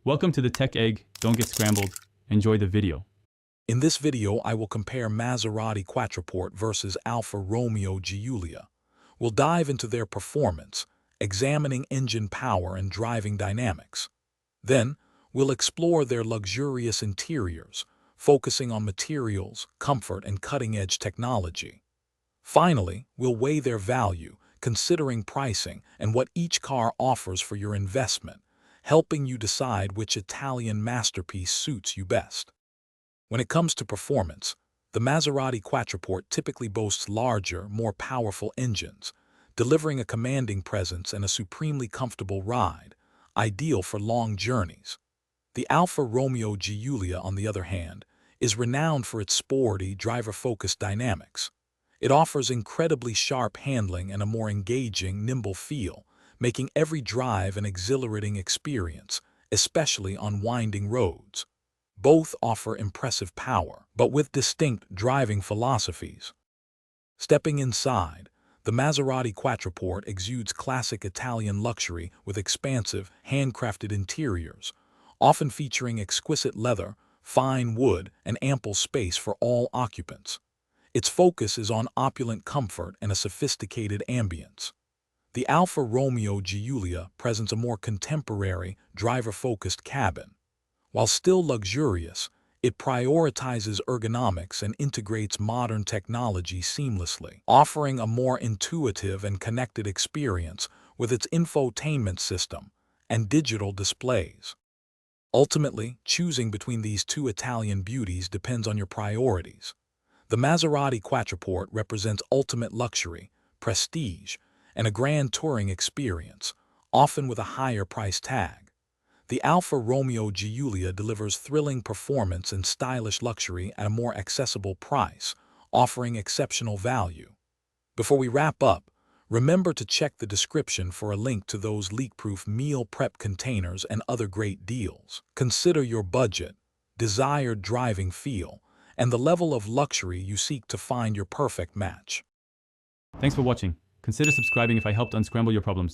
Welcome to the Tech Egg. Don't get scrambled. Enjoy the video. In this video, I will compare Maserati Quattroporte versus Alfa Romeo Giulia. We'll dive into their performance, examining engine power and driving dynamics. Then, we'll explore their luxurious interiors, focusing on materials, comfort, and cutting-edge technology. Finally, we'll weigh their value, considering pricing and what each car offers for your investment, helping you decide which Italian masterpiece suits you best. When it comes to performance, the Maserati Quattroporte typically boasts larger, more powerful engines, delivering a commanding presence and a supremely comfortable ride, ideal for long journeys. The Alfa Romeo Giulia, on the other hand, is renowned for its sporty, driver-focused dynamics. It offers incredibly sharp handling and a more engaging, nimble feel, making every drive an exhilarating experience, especially on winding roads. Both offer impressive power, but with distinct driving philosophies. Stepping inside, the Maserati Quattroporte exudes classic Italian luxury with expansive, handcrafted interiors, often featuring exquisite leather, fine wood, and ample space for all occupants. Its focus is on opulent comfort and a sophisticated ambience. The Alfa Romeo Giulia presents a more contemporary, driver-focused cabin. While still luxurious, it prioritizes ergonomics and integrates modern technology seamlessly, offering a more intuitive and connected experience with its infotainment system and digital displays. Ultimately, choosing between these two Italian beauties depends on your priorities. The Maserati Quattroporte represents ultimate luxury, prestige, and a grand touring experience, often with a higher price tag. The Alfa Romeo Giulia delivers thrilling performance and stylish luxury at a more accessible price, offering exceptional value. Before we wrap up, remember to check the description for a link to those leak-proof meal prep containers and other great deals. Consider your budget, desired driving feel, and the level of luxury you seek to find your perfect match. Thanks for watching. Consider subscribing if I helped unscramble your problems.